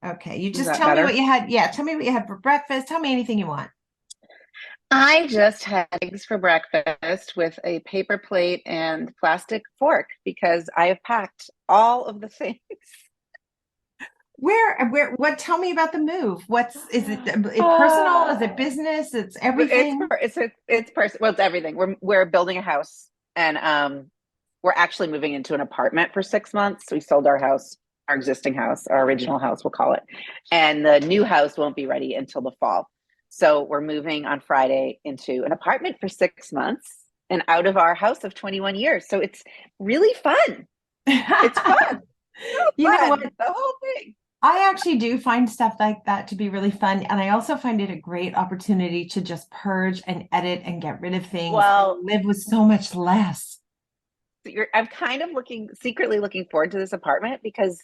Okay. You Is just that tell me what better? you had. Yeah. Tell me what you had for breakfast. Tell me anything you want. I just had eggs for breakfast with a paper plate and plastic fork because I have packed all of the things. What, tell me about the move. Is it personal? Is it Uh, business? It's it's everything. it's person. Well, it's everything. We're building a house, and we're actually moving into an apartment for 6 months. We sold our house, our existing house, our original house, we'll call it, and the new house won't be ready until the fall. So we're moving on Friday into an apartment for 6 months and out of our house of 21 years. So it's really fun. It's fun. So You know what? fun. The whole thing. I actually do find stuff like that to be really fun. And I also find it a great opportunity to just purge and edit and get rid of things and Well, live with so much less. I'm kind of secretly looking forward to this apartment because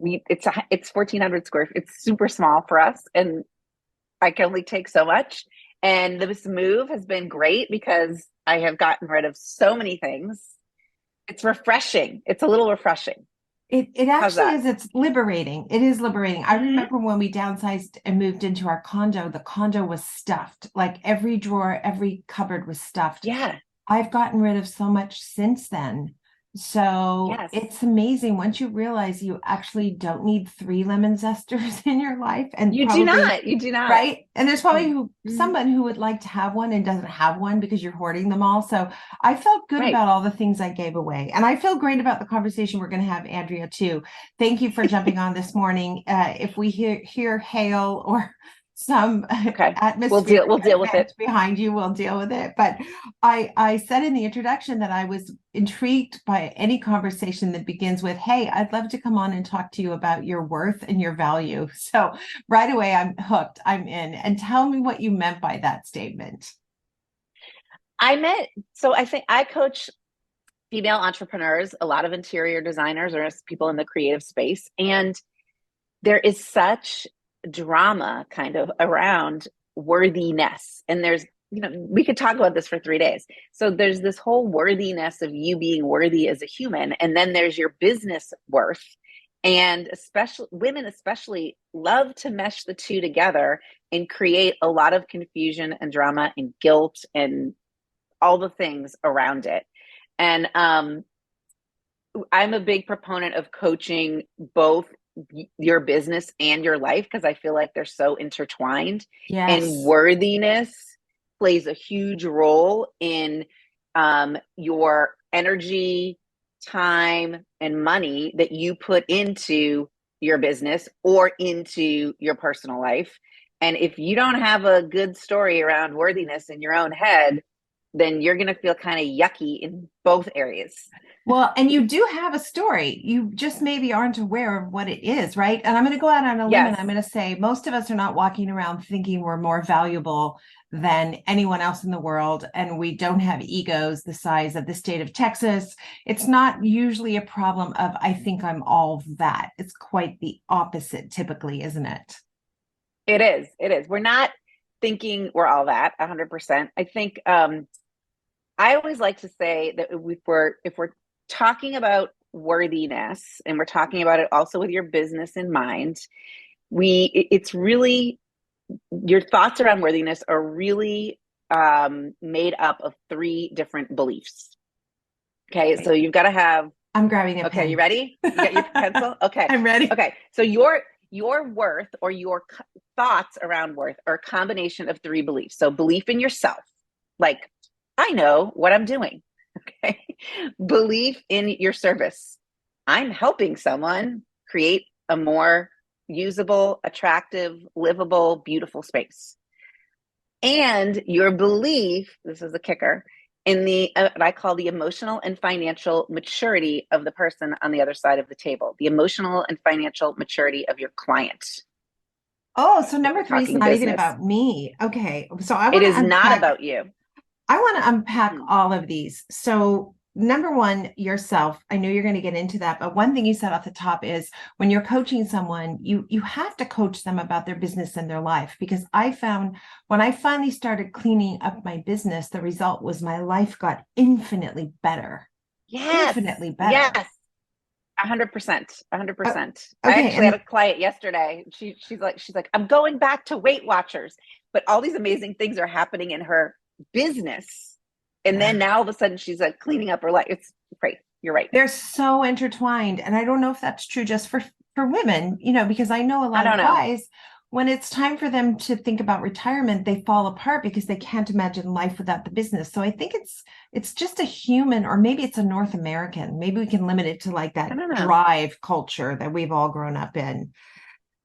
it's 1,400 square feet. It's super small for us, and I can only take so much. And this move has been great because I have gotten rid of so many things. It's refreshing. It's a little refreshing. It How's actually that? is. It's liberating. It is liberating. I Mm-hmm. remember when we downsized and moved into our condo, the condo was stuffed. Like every drawer, every cupboard was stuffed. Yeah. I've gotten rid of so much since then. So Yes. it's amazing once you realize you actually don't need three lemon zesters in your life and You do probably not. You do not. right. And there's probably Mm-hmm. someone who would like to have one and doesn't have one because you're hoarding them all. So I felt good Right. about all the things I gave away. And I feel great about the conversation we're going to have, Andrea, too. Thank you for jumping on this morning. If we hear hail or some Okay. atmospheric We'll deal with event it. behind you, we'll deal with it. But I said in the introduction that I was intrigued by any conversation that begins with, "Hey, I'd love to come on and talk to you about your worth and your value." So right away, I'm hooked. I'm in. And tell me what you meant by that statement. I met, so I think I coach female entrepreneurs, a lot of interior designers or people in the creative space. And there is such drama kind of around worthiness. And we could talk about this for 3 days. So there's this whole worthiness of you being worthy as a human. And then there's your business worth. And especially women, especially love to mesh the two together and create a lot of confusion and drama and guilt and all the things around it. And I'm a big proponent of coaching both your business and your life because I feel like they're so intertwined. And Yes. worthiness plays a huge role in your energy, time, and money that you put into your business or into your personal life. And if you don't have a good story around worthiness in your own head, then you're going to feel kind of yucky in both areas. Well, and you do have a story. You just maybe aren't aware of what it is, right? And I'm going to go out on a limb and Yes. I'm going to say most of us are not walking around thinking we're more valuable than anyone else in the world. And we don't have egos the size of the state of Texas. It's not usually a problem of, I think I'm all that. It's quite the opposite, typically, isn't it? It is. It is. We're not thinking we're all that 100%. I think I always like to say that if we're talking about worthiness and we're talking about it also with your business in mind, it's really your thoughts around worthiness are really made up of three different beliefs. Okay, so Okay. you've got to have. I'm grabbing a Okay, you pen. ready? You got your pencil? Okay. I'm ready. Okay. So your worth or your thoughts around worth are a combination of three beliefs. So belief in yourself, like I know what I'm doing. Okay. Belief in your service. I'm helping someone create a more usable, attractive, livable, beautiful space. And your belief, this is the kicker, in the what I call the emotional and financial maturity of the person on the other side of the table, the emotional and financial maturity of your client. Oh, so If we're number three is talking not even business, about me. Okay. So it is not about you. I want to unpack Mm-hmm. all of these. So, number one, yourself. I know you're going to get into that, but one thing you said off the top is when you're coaching someone, you have to coach them about their business and their life because I found when I finally started cleaning up my business, the result was my life got infinitely better. Yes, Infinitely better. yes. 100%, Uh, 100%. I okay, actually had and a client yesterday. She's like, I'm going back to Weight Watchers, but all these amazing things are happening in her business. And then now all of a sudden she's like cleaning up her life. It's great. You're right. they're so intertwined. And I don't know if that's true just for women, because I know a I lot of don't know. guys, when it's time for them to think about retirement, they fall apart because they can't imagine life without the business. So I think it's just a human, or maybe it's a North American. Maybe we can limit it to like I that don't know. drive culture that we've all grown up in.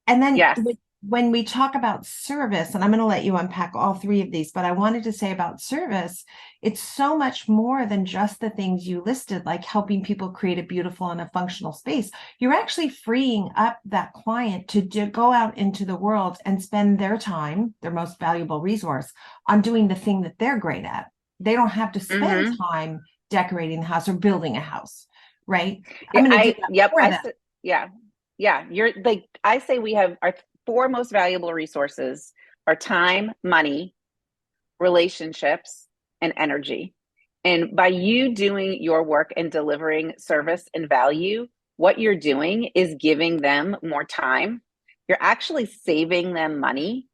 And then Yes. when we talk about service, and I'm going to let you unpack all three of these, but I wanted to say about service, it's so much more than just the things you listed, like helping people create a beautiful and a functional space. You're actually freeing up that client to go out into the world and spend their time, their most valuable resource, on doing the thing that they're great at. They don't have to spend Mm-hmm. time decorating the house or building a house, right? I'm Yeah, going to do that yep, for them. yeah, yeah. You're like, I say we have our four most valuable resources are time, money, relationships, and energy. And by you doing your work and delivering service and value, what you're doing is giving them more time. You're actually saving them money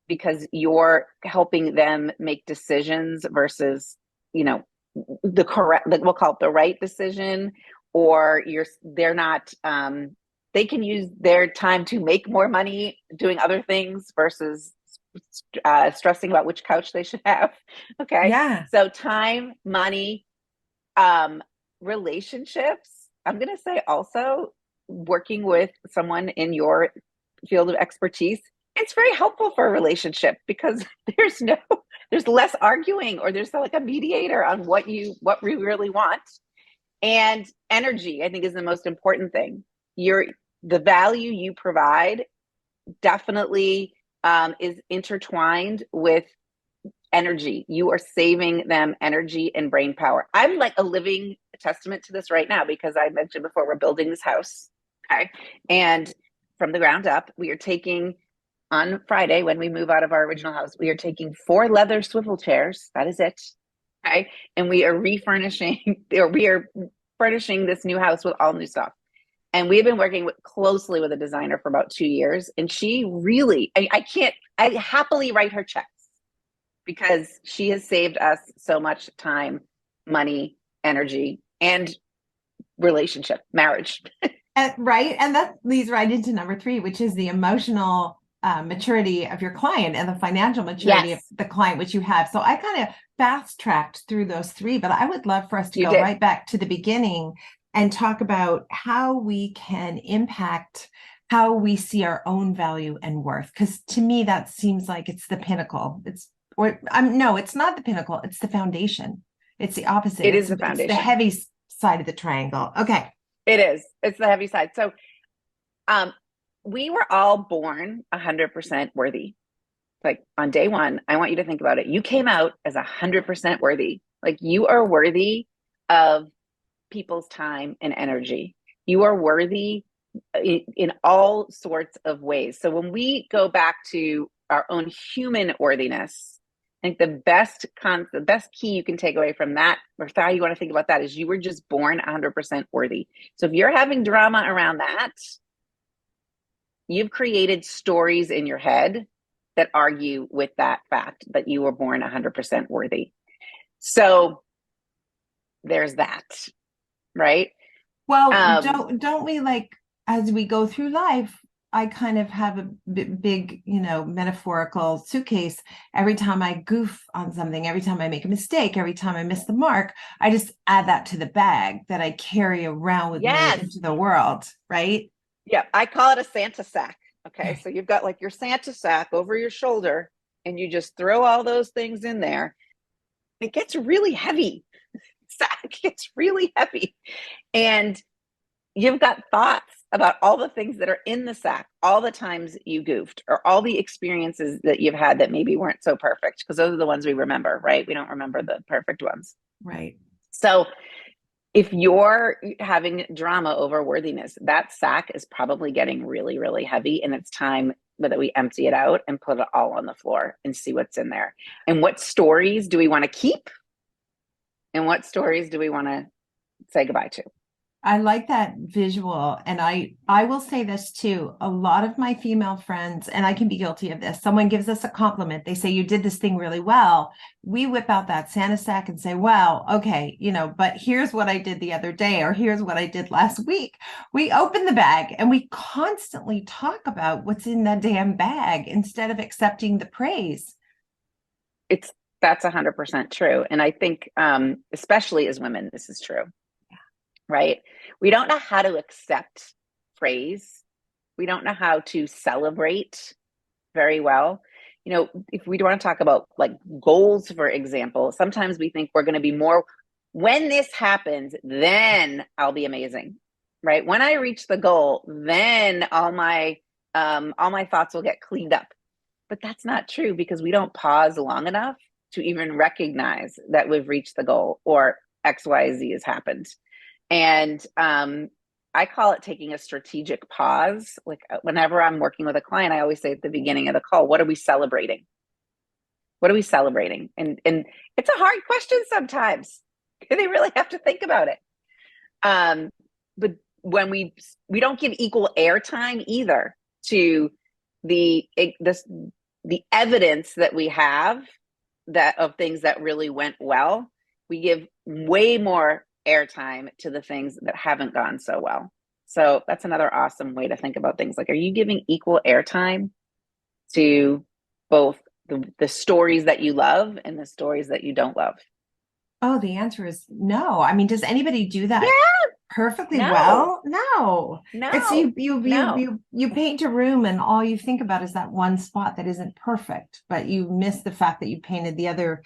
because you're helping them make decisions versus, you know, the correct, like we'll call it the right decision, or they're not, they can use their time to make more money doing other things versus stressing about which couch they should have. Okay. Yeah. So time, money, um, relationships. I'm going to say also working with someone in your field of expertise. It's very helpful for a relationship because there's less arguing, or there's like a mediator on what we really want. And energy, I think, is the most important thing. The value you provide definitely is intertwined with energy. You are saving them energy and brain power. I'm like a living testament to this right now because I mentioned before we're building this house. Okay. And from the ground up, we are taking on Friday when we move out of our original house, we are taking 4 leather swivel chairs. That is it. Okay. And we are refurnishing or we are furnishing this new house with all new stuff. And we've been working closely with a designer for about 2 years. And she really, I happily write her checks because she has saved us so much time, money, energy, and relationship, marriage. Right. And that leads right into number 3, which is the emotional maturity of your client and the financial maturity of Yes, the client, which you have. So I kind of fast tracked through those 3, but I would love for us to you go did. right back to the beginning and talk about how we can impact how we see our own value and worth. Because to me, that seems like it's the pinnacle. No, it's not the pinnacle. It's the foundation. It's the opposite. It is the It's the foundation. heavy side of the triangle. Okay. It is. It's the heavy side. So um, we were all born 100% worthy. Like on day one, I want you to think about it. You came out as 100% worthy. Like you are worthy of people's time and energy. You are worthy in all sorts of ways. So when we go back to our own human worthiness, I think the best key you can take away from that, or how you want to think about that, is you were just born 100% worthy. So if you're having drama around that, you've created stories in your head that argue with that fact that you were born 100% worthy. So there's that, right? Well, Um, don't we, like, as we go through life, I kind of have a big, metaphorical suitcase. Every time I goof on something, every time I make a mistake, every time I miss the mark, I just add that to the bag that I carry around with me yes. into the world, right? Yeah, I call it a Santa sack. Okay, so you've got like your Santa sack over your shoulder, and you just throw all those things in there. It gets really heavy. Sack gets really heavy, and you've got thoughts about all the things that are in the sack, all the times you goofed, or all the experiences that you've had that maybe weren't so perfect, because those are the ones we remember, right? We don't remember the perfect ones. Right. So if you're having drama over worthiness, that sack is probably getting really, really heavy. And it's time that we empty it out and put it all on the floor and see what's in there. And what stories do we want to keep? And what stories do we want to say goodbye to? I like that visual. And I will say this too. A lot of my female friends, and I can be guilty of this, someone gives us a compliment. They say, you did this thing really well. We whip out that Santa sack and say, wow, okay, but here's what I did the other day, or here's what I did last week. We open the bag and we constantly talk about what's in that damn bag instead of accepting the praise. It's That's 100% true. And I think, especially as women, this is true, right? We don't know how to accept praise. We don't know how to celebrate very well. If we want to talk about like goals, for example, sometimes we think we're going to be more, when this happens, then I'll be amazing, right? When I reach the goal, then all my thoughts will get cleaned up. But that's not true, because we don't pause long enough to even recognize that we've reached the goal or XYZ has happened. And I call it taking a strategic pause. Like whenever I'm working with a client, I always say at the beginning of the call, what are we celebrating? What are we celebrating? And it's a hard question sometimes. They really have to think about it. But when we don't give equal airtime either to the evidence that we have that of things that really went well, we give way more airtime to the things that haven't gone so well. So that's another awesome way to think about things. Like, are you giving equal airtime to both the stories that you love and the stories that you don't love? Oh, the answer is no. I mean, does anybody do that Yeah, perfectly no, well? No. It's no, no. you paint a room and all you think about is that one spot that isn't perfect, but you miss the fact that you painted the other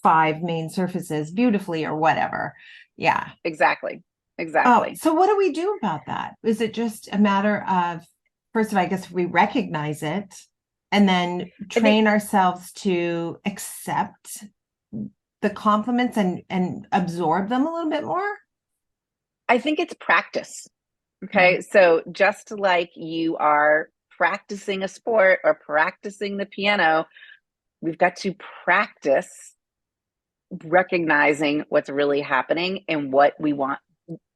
five main surfaces beautifully or whatever. Yeah. Exactly. Oh, Exactly. so what do we do about that? Is it just a matter of, first of all, I guess we recognize it and then I think train ourselves to accept the compliments and absorb them a little bit more? I think it's practice. Yeah. Okay. So just like you are practicing a sport or practicing the piano, we've got to practice recognizing what's really happening and what we want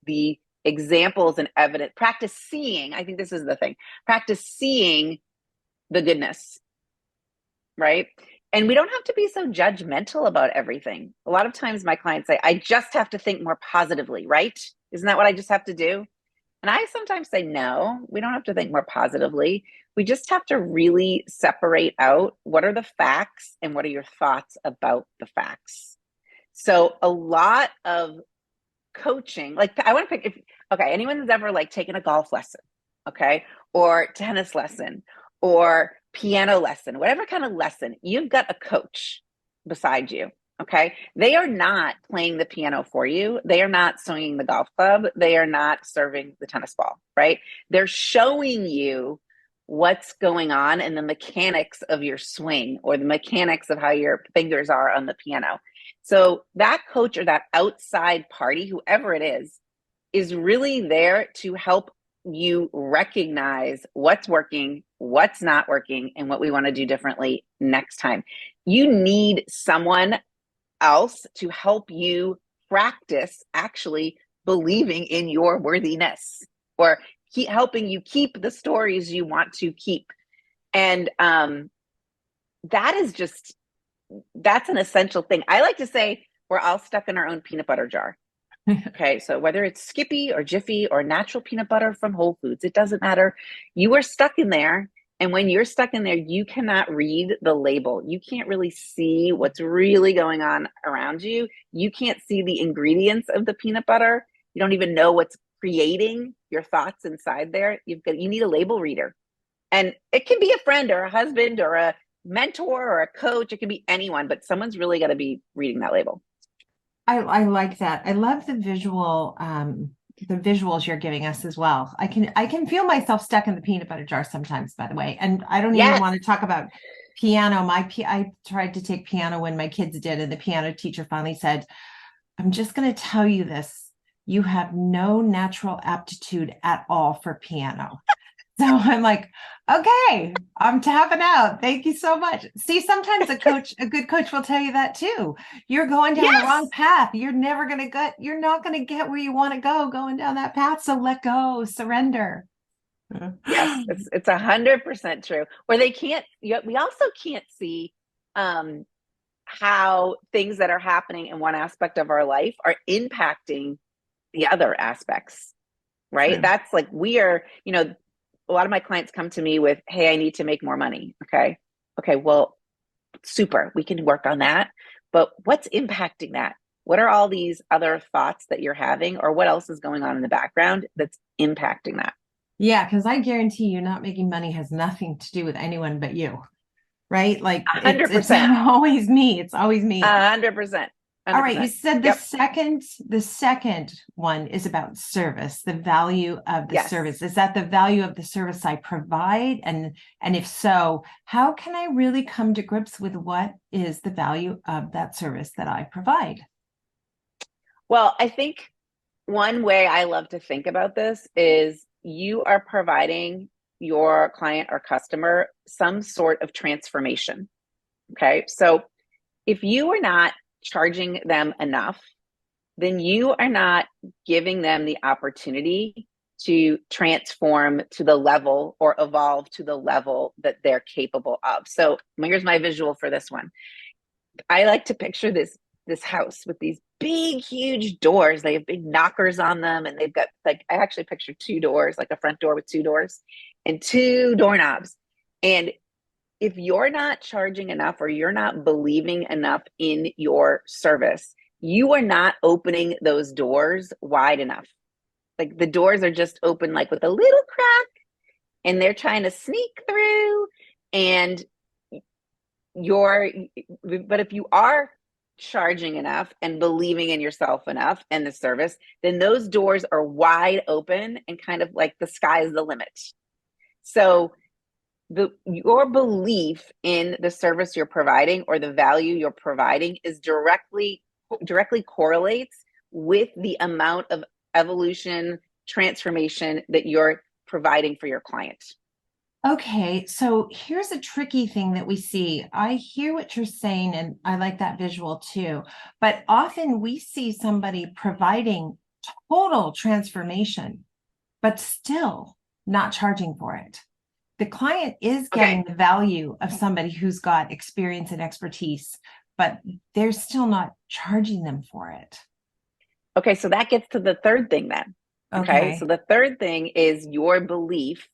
the examples and evidence. Practice seeing. I think this is the thing. Practice seeing the goodness, right? And we don't have to be so judgmental about everything. A lot of times my clients say, I just have to think more positively, right? Isn't that what I just have to do? And I sometimes say, no, we don't have to think more positively. We just have to really separate out what are the facts and what are your thoughts about the facts. So a lot of coaching, like I want to pick, if, okay, anyone who's ever like taken a golf lesson, okay, or tennis lesson or piano lesson, whatever kind of lesson, you've got a coach beside you. Okay. They are not playing the piano for you. They are not swinging the golf club. They are not serving the tennis ball, right? They're showing you what's going on in the mechanics of your swing or the mechanics of how your fingers are on the piano. So that coach or that outside party, whoever it is really there to help you recognize what's working, what's not working, and what we want to do differently next time. You need someone else to help you practice actually believing in your worthiness, or keep helping you keep the stories you want to keep. And that is just, that's an essential thing. I like to say we're all stuck in our own peanut butter jar. Okay, so whether it's Skippy or Jiffy or natural peanut butter from Whole Foods, it doesn't matter. You are stuck in there. And when you're stuck in there, you cannot read the label. You can't really see what's really going on around you. You can't see the ingredients of the peanut butter. You don't even know what's creating your thoughts inside there. You need a label reader. And it can be a friend or a husband or a mentor or a coach. It can be anyone, but someone's really got to be reading that label. I like that. I love the visuals you're giving us as well. I can feel myself stuck in the peanut butter jar sometimes, by the way. And I don't even Yes. want to talk about piano. I tried to take piano when my kids did, and the piano teacher finally said, I'm just going to tell you this. You have no natural aptitude at all for piano. So I'm like, okay, I'm tapping out. Thank you so much. See, sometimes a good coach will tell you that too. You're going down the wrong Yes. path. You're not going to get where you want to go going down that path. So let go, surrender. Yes, it's 100% true. Where they can't, we also can't see um, how things that are happening in one aspect of our life are impacting the other aspects, right? True. That's like we are, a lot of my clients come to me with, hey, I need to make more money. Okay. Okay. Well, super. We can work on that. But what's impacting that? What are all these other thoughts that you're having, or what else is going on in the background that's impacting that? Yeah, because I guarantee you not making money has nothing to do with anyone but you, right? Like A hundred it's percent, always me. It's always me. 100%, All right, you 100%. said Yep. the second one is about service, the value of the Yes. service. Is that the value of the service I provide? And if so, how can I really come to grips with what is the value of that service that I provide? Well, I think one way I love to think about this is you are providing your client or customer some sort of transformation. Okay. So if you are not charging them enough, then you are not giving them the opportunity to transform to the level or evolve to the level that they're capable of. So here's my visual for this one. I like to picture this house with these big, huge doors. They have big knockers on them, and they've got like I actually picture two doors, like a front door with two doors and two doorknobs. And if you're not charging enough or you're not believing enough in your service, you are not opening those doors wide enough. Like the doors are just open like with a little crack and they're trying to sneak through and you're but if you are charging enough and believing in yourself enough and the service, then those doors are wide open and kind of like the sky is the limit. So your belief in the service you're providing or the value you're providing is directly correlates with the amount of evolution transformation that you're providing for your client. Okay, so here's a tricky thing that we see. I hear what you're saying, and I like that visual too. But often we see somebody providing total transformation, but still not charging for it. The client is getting Okay. the value of somebody who's got experience and expertise, but they're still not charging them for it. Okay, so that gets to the third thing then. Okay, so Okay. the third thing is your belief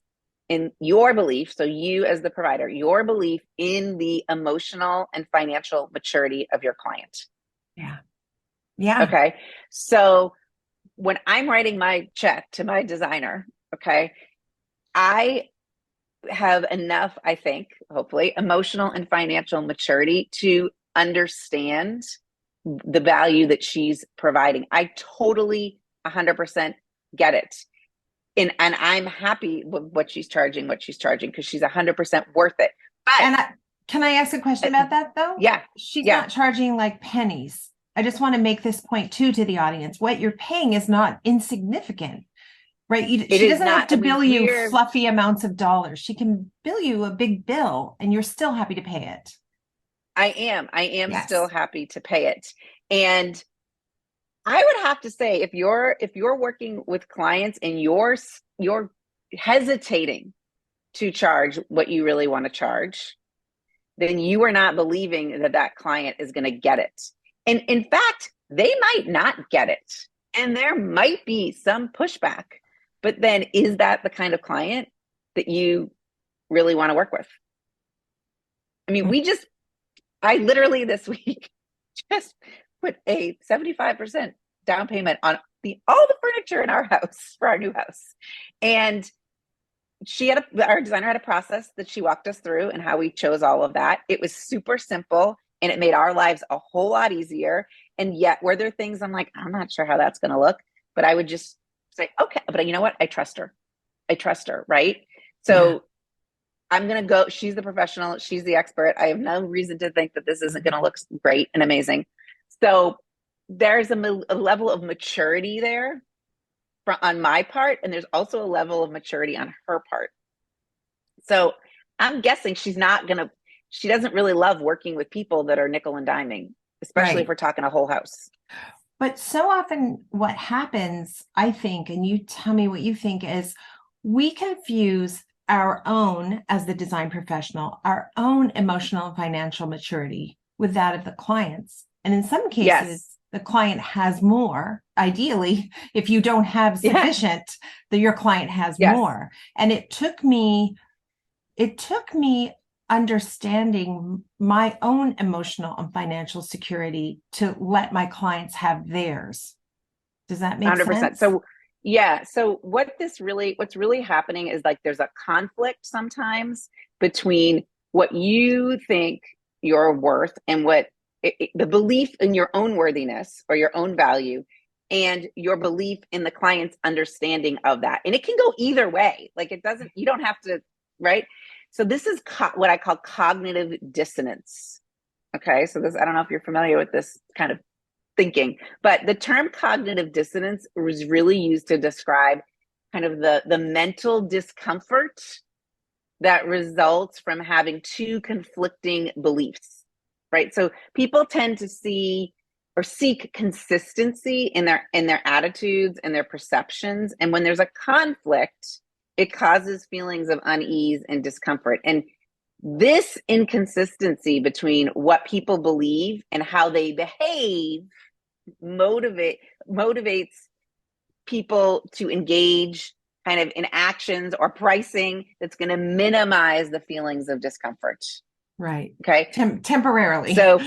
in your belief. So, you as the provider, your belief in the emotional and financial maturity of your client. Yeah. Yeah. Okay, so when I'm writing my check to my designer, okay, I have enough, I think, hopefully, emotional and financial maturity to understand the value that she's providing. I totally 100% get it. And I'm happy with what she's charging because she's 100% worth it. But And can I ask a question about that though? yeah, She's yeah, not charging like pennies. I just want to make this point too to the audience. What you're paying is not insignificant, right? it She is doesn't have not. to We bill you we're fluffy amounts of dollars. She can bill you a big bill and you're still happy to pay it. I am still Yes. happy to pay it. And I would have to say if you're working with clients and you're hesitating to charge what you really want to charge, then you are not believing that that client is going to get it. And in fact, they might not get it. And there might be some pushback. But then is that the kind of client that you really want to work with? I mean, I literally this week just put a 75% down payment on all the furniture in our house for our new house. And our designer had a process that she walked us through and how we chose all of that. It was super simple and it made our lives a whole lot easier. And yet, were there things I'm like, I'm not sure how that's going to look, but I would just say, okay, but you know what? I trust her. I trust her. Right. Yeah. So I'm going to go. She's the professional. She's the expert. I have no reason to think that this isn't going to look great and amazing. So there's a level of maturity there on my part. And there's also a level of maturity on her part. So I'm guessing she doesn't really love working with people that are nickel and diming, especially if Right. we're talking a whole house. But so often what happens, I think, and you tell me what you think, is we confuse our own, as the design professional, our own emotional and financial maturity with that of the clients. And in some cases, Yes. the client has more. Ideally, if you don't have Yeah. sufficient, your client has Yes. more. And it took me understanding my own emotional and financial security to let my clients have theirs. Does that make 100%. sense? So yeah, so what's really happening is like there's a conflict sometimes between what you think you're worth and the belief in your own worthiness or your own value and your belief in the client's understanding of that. And it can go either way. Like it doesn't, you don't have to, right? So this is what I call cognitive dissonance. Okay. So I don't know if you're familiar with this kind of thinking. But the term cognitive dissonance was really used to describe kind of the mental discomfort that results from having two conflicting beliefs, right? So people tend to see or seek consistency in their attitudes and their perceptions. And when there's a conflict, it causes feelings of unease and discomfort. And this inconsistency between what people believe and how they behave motivates people to engage kind of in actions or pricing that's going to minimize the feelings of discomfort. Right. Okay. Temporarily. So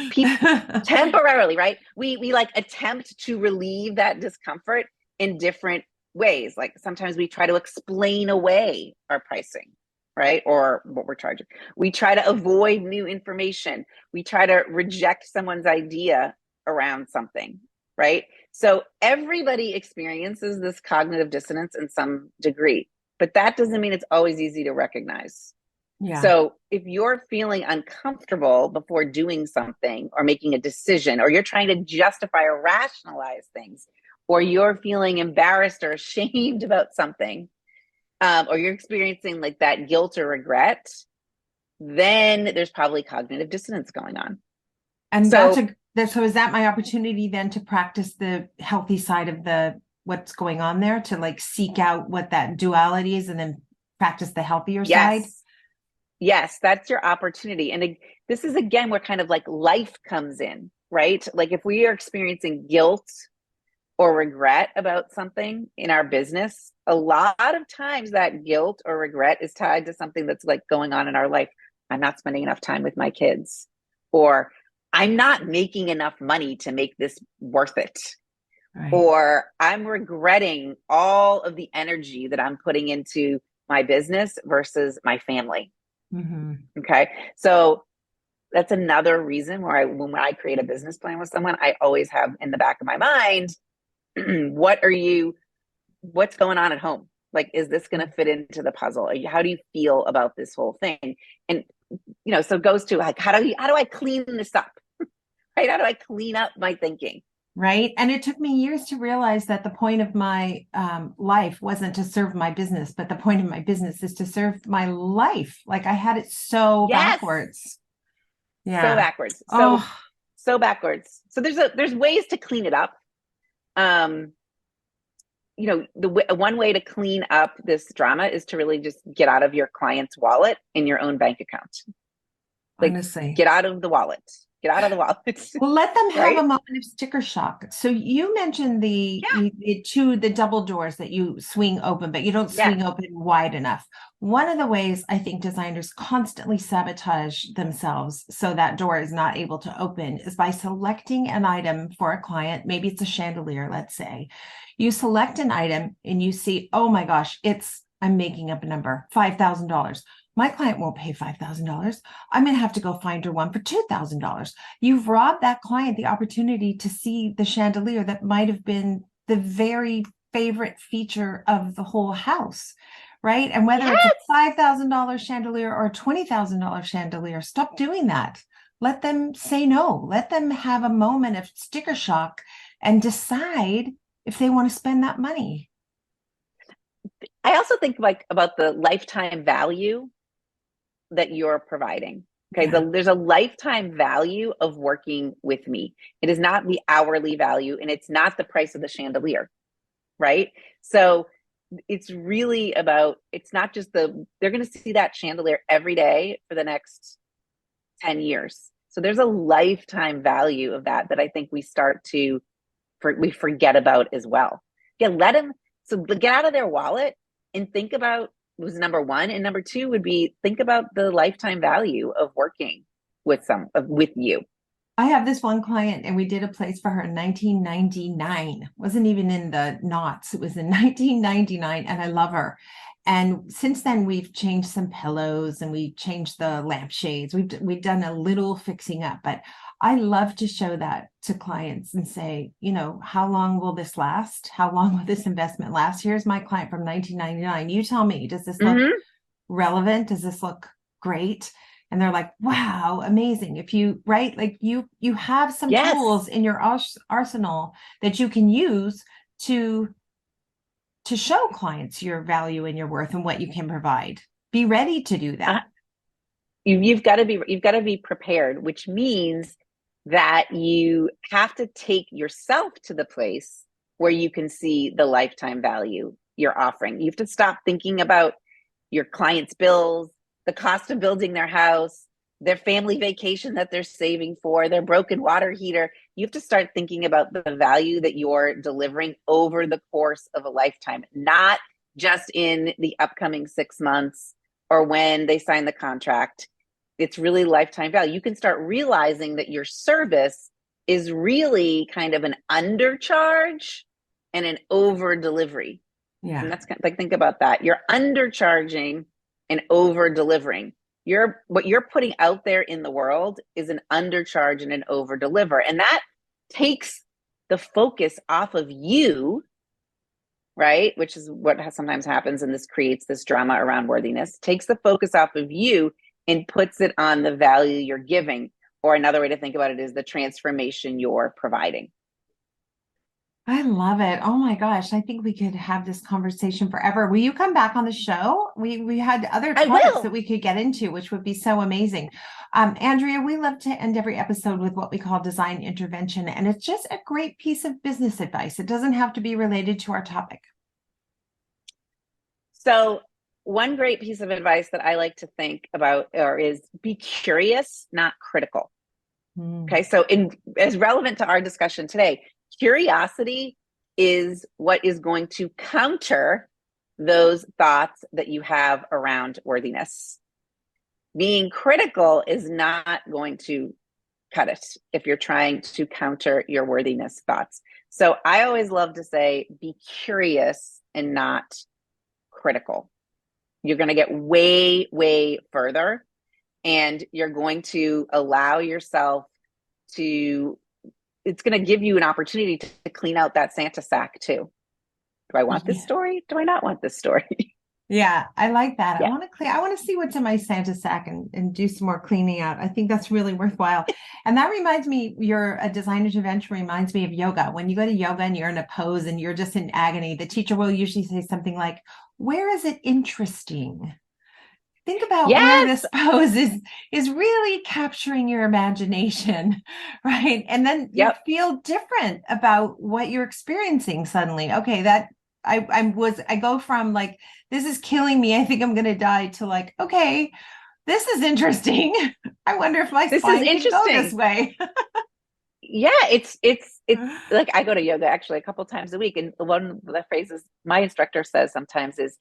temporarily, right? We like attempt to relieve that discomfort in different ways. Like sometimes we try to explain away our pricing, right? Or what we're charging. We try to avoid new information. We try to reject someone's idea around something, right? So everybody experiences this cognitive dissonance in some degree, but that doesn't mean it's always easy to recognize. Yeah. So if you're feeling uncomfortable before doing something or making a decision, or you're trying to justify or rationalize things, or you're feeling embarrassed or ashamed about something, or you're experiencing like that guilt or regret, then there's probably cognitive dissonance going on. And So so is that my opportunity then to practice the healthy side of what's going on there, to like seek out what that duality is and then practice the healthier side? yes, yes, that's your opportunity. And this is again where kind of like life comes in, right? Like if we are experiencing guilt or regret about something in our business, a lot of times that guilt or regret is tied to something that's like going on in our life. I'm not spending enough time with my kids, or I'm not making enough money to make this worth it, Right. or I'm regretting all of the energy that I'm putting into my business versus my family. Mm-hmm. Okay. So that's another reason where when I create a business plan with someone, I always have in the back of my mind, what's going on at home? Like, is this going to fit into the puzzle? How do you feel about this whole thing? And, so it goes to like, how do I clean this up? Right? How do I clean up my thinking? Right. And it took me years to realize that the point of my life wasn't to serve my business, but the point of my business is to serve my life. Like I had it so Yes. backwards. So Yeah. backwards. Oh, So backwards. So there's ways to clean it up. Um, one way to clean up this drama is to really just get out of your client's wallet in your own bank account. Like honestly. get out of the wallet. Get out of the wallet. Well, let them have a Right? moment of sticker shock. So you mentioned Yeah. the double doors that you swing open, but you don't Yeah. swing open wide enough. One of the ways I think designers constantly sabotage themselves so that door is not able to open is by selecting an item for a client. Maybe it's a chandelier, let's say. You select an item and you see, oh my gosh, I'm making up a number, $5,000. My client won't pay $5,000. I'm going to have to go find her one for $2,000. You've robbed that client the opportunity to see the chandelier that might have been the very favorite feature of the whole house, right? And whether it's a Yes. $5,000 chandelier or a $20,000 chandelier, stop doing that. Let them say no. Let them have a moment of sticker shock and decide if they want to spend that money. I also think like about the lifetime value that you're providing. Okay, Yeah. there's a lifetime value of working with me. It is not the hourly value, and it's not the price of the chandelier, right? So it's really about, it's not just they're going to see that chandelier every day for the next 10 years. So there's a lifetime value of that I think we start to, we forget about as well. Yeah, let them, so get out of their wallet and think about, was number one. And number two would be, think about the lifetime value of working with you. I have this one client and we did a place for her in 1999. Wasn't even in the knots. It was in 1999 and I love her. And since then we've changed some pillows and we changed the lampshades. We've done a little fixing up, but I love to show that to clients and say, how long will this last? How long will this investment last? Here's my client from 1999. You tell me, does this look relevant? Does this look great? And they're like, wow, amazing. If you, right, like you have some tools in your arsenal that you can use to show clients your value and your worth and what you can provide. Be ready to do that. You've got to be prepared, which means that you have to take yourself to the place where you can see the lifetime value you're offering. You have to stop thinking about your clients' bills, the cost of building their house, their family vacation that they're saving for, their broken water heater. You have to start thinking about the value that you're delivering over the course of a lifetime, not just in the upcoming 6 months or when they sign the contract. It's really lifetime value. You can start realizing that your service is really kind of an undercharge and an over delivery. Yeah. And that's kind of like, think about that. You're undercharging and over delivering. What you're putting out there in the world is an undercharge and an over deliver. And that takes the focus off of you, right? Which is what sometimes happens. And this creates this drama around worthiness, takes the focus off of you and puts it on the value you're giving. Or another way to think about it is the transformation you're providing. I love it. Oh my gosh. I think we could have this conversation forever. Will you come back on the show? We had other topics that we could get into, which would be so amazing. Andrea, we love to end every episode with what we call design intervention. And it's just a great piece of business advice. It doesn't have to be related to our topic. So one great piece of advice that I like to think about is be curious, not critical. Okay. So as relevant to our discussion today, curiosity is what is going to counter those thoughts that you have around worthiness. Being critical is not going to cut it if you're trying to counter your worthiness thoughts. So I always love to say, be curious and not critical. You're going to get way, way further, and you're going to allow yourself to, it's going to give you an opportunity to clean out that Santa sack too. Do I want this story? Do I not want this story? Yeah, I like that. Yeah. I want to see what's in my Santa sack and do some more cleaning out. I think that's really worthwhile. And that reminds me, a design intervention reminds me of yoga. When you go to yoga and you're in a pose and you're just in agony, the teacher will usually say something like, where is it interesting? Think about where this pose is really capturing your imagination, right? And then you feel different about what you're experiencing suddenly. Okay, that I go from like, this is killing me, I think I'm going to die, to like, okay, this is interesting. I wonder if my spine can go this way. Yeah, it's like, I go to yoga actually a couple times a week, and one of the phrases my instructor says sometimes is,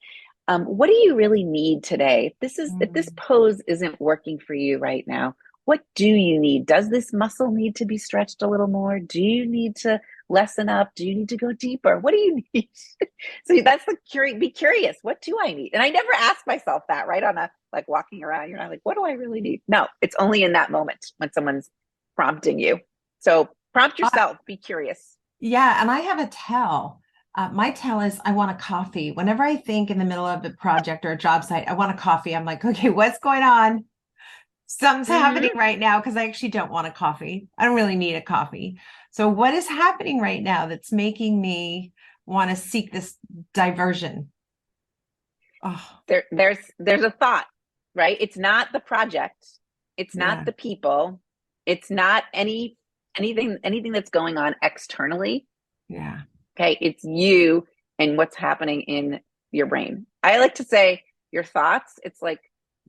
what do you really need today? If this pose isn't working for you right now, what do you need? Does this muscle need to be stretched a little more? Do you need to lessen up? Do you need to go deeper? What do you need? So that's be curious. What do I need? And I never ask myself that, right? On like walking around, you're not like, what do I really need? No, it's only in that moment when someone's prompting you. So prompt yourself, be curious. Yeah. And I have a tell. My tell is, I want a coffee. Whenever I think in the middle of a project or a job site, I want a coffee. I'm like, okay, what's going on? Something's happening right now, because I actually don't want a coffee. I don't really need a coffee. So what is happening right now that's making me want to seek this diversion? Oh. There's a thought. right? It's not the project. It's Yeah. not the people. It's not anything that's going on externally. Yeah. Okay. It's you and what's happening in your brain. I like to say your thoughts, it's like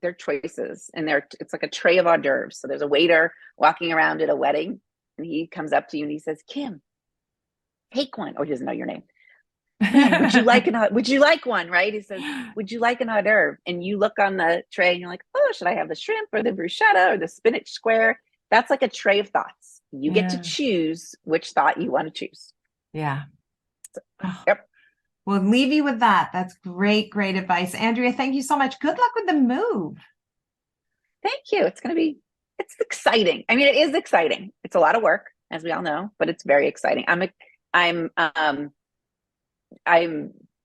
they're choices and it's like a tray of hors d'oeuvres. So there's a waiter walking around at a wedding and he comes up to you and he says, Kim, take one. Or he doesn't know your name. Kim, would you like one? Right? He says, would you like an hors d'oeuvre? And you look on the tray and you're like, oh, should I have the shrimp or the bruschetta or the spinach square? That's like a tray of thoughts. You get to Yeah. choose which thought you want to choose. Yeah. Oh, Yep. we'll leave you with that. That's great, great advice. Andrea, thank you so much. Good luck with the move. Thank you. It's exciting. I mean, it is exciting. It's a lot of work, as we all know, but it's very exciting. I'm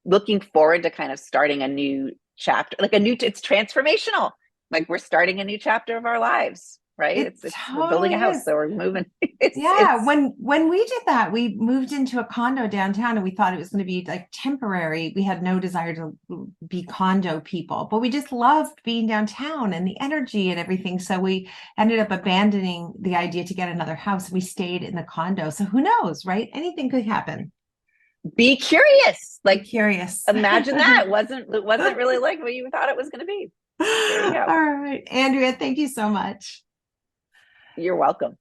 looking forward to kind of starting a new chapter, it's transformational. Like we're starting a new chapter of our lives, right? It We're building a totally house, is. so we're moving. Yeah, It's when we did that, we moved into a condo downtown and we thought it was going to be like temporary. We had no desire to be condo people, but we just loved being downtown and the energy and everything. So we ended up abandoning the idea to get another house. We stayed in the condo. So who knows, right? Anything could happen. be curious. Be Like curious. imagine that it wasn't really like what you thought it was going to be. There you All go. right, Andrea, thank you so much. You're welcome.